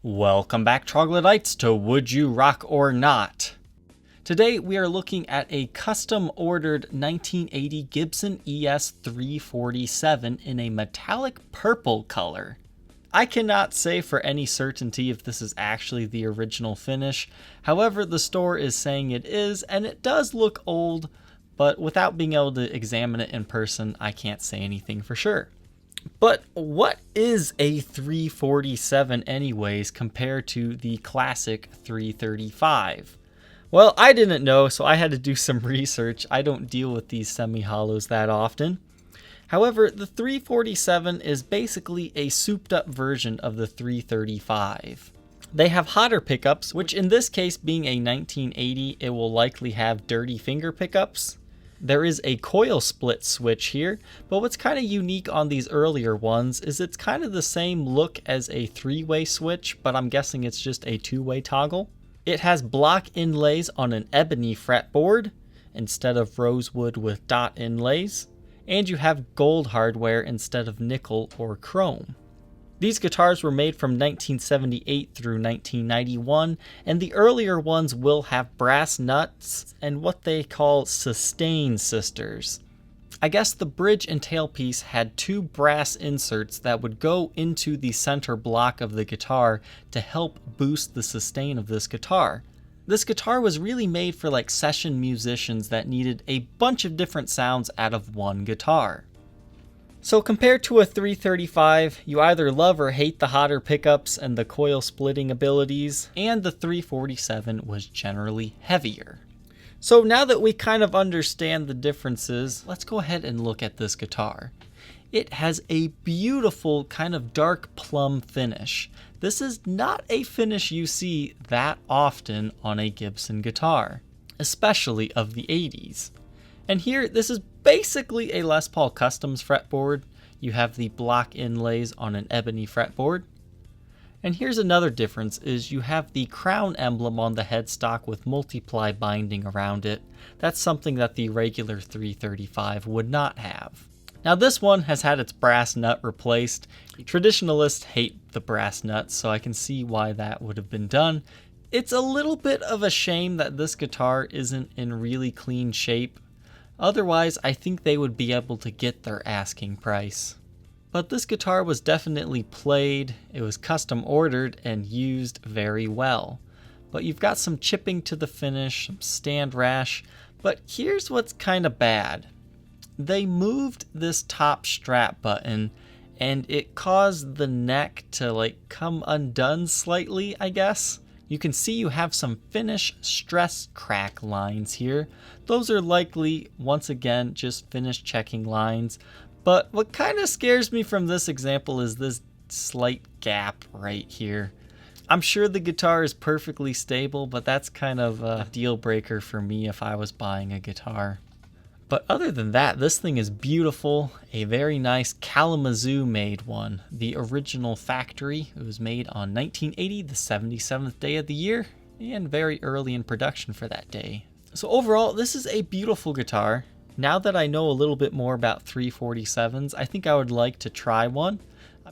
Welcome back, troglodytes, to Would You Rock or Not? Today we are looking at a custom ordered 1980 Gibson ES-347 in a metallic purple color. I cannot say for any certainty if this is actually the original finish. However, the store is saying it is, and it does look old, but without being able to examine it in person, I can't say anything for sure. But what is a 347 anyways compared to the classic 335? Well, I didn't know, so I had to do some research. I don't deal with these semi-hollows that often. However, the 347 is basically a souped up version of the 335. They have hotter pickups, which in this case being a 1980, it will likely have dirty finger pickups. There is a coil split switch here, but what's kind of unique on these earlier ones is it's kind of the same look as a three-way switch, but I'm guessing it's just a two-way toggle. It has block inlays on an ebony fretboard instead of rosewood with dot inlays, and you have gold hardware instead of nickel or chrome. These guitars were made from 1978 through 1991, and the earlier ones will have brass nuts and what they call sustain sisters. I guess the bridge and tailpiece had two brass inserts that would go into the center block of the guitar to help boost the sustain of this guitar. This guitar was really made for like session musicians that needed a bunch of different sounds out of one guitar. So compared to a 335, you either love or hate the hotter pickups and the coil splitting abilities, and the 347 was generally heavier. So now that we kind of understand the differences, let's go ahead and look at this guitar. It has a beautiful kind of dark plum finish. This is not a finish you see that often on a Gibson guitar, especially of the 80s. And here, this is basically a Les Paul Customs fretboard. You have the block inlays on an ebony fretboard. And here's another difference is you have the crown emblem on the headstock with multiply binding around it. That's something that the regular 335 would not have. Now this one has had its brass nut replaced. Traditionalists hate the brass nuts, so I can see why that would have been done. It's a little bit of a shame that this guitar isn't in really clean shape. Otherwise, I think they would be able to get their asking price. But this guitar was definitely played, it was custom ordered, and used very well. But you've got some chipping to the finish, some stand rash, but here's what's kind of bad. They moved this top strap button, and it caused the neck to come undone slightly, I guess. You can see you have some finish stress crack lines here. Those are likely, once again, just finish checking lines. But what kind of scares me from this example is this slight gap right here. I'm sure the guitar is perfectly stable, but that's kind of a deal breaker for me if I was buying a guitar. But other than that, this thing is beautiful. A very nice Kalamazoo made one. The original factory. It was made on 1980, the 77th day of the year, and very early in production for that day. So overall, this is a beautiful guitar. Now that I know a little bit more about 347s, I think I would like to try one.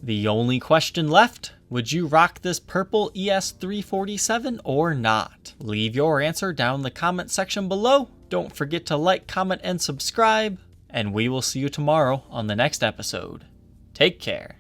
The only question left, would you rock this purple ES-347 or not? Leave your answer down in the comment section below. Don't forget to like, comment, and subscribe, and we will see you tomorrow on the next episode. Take care.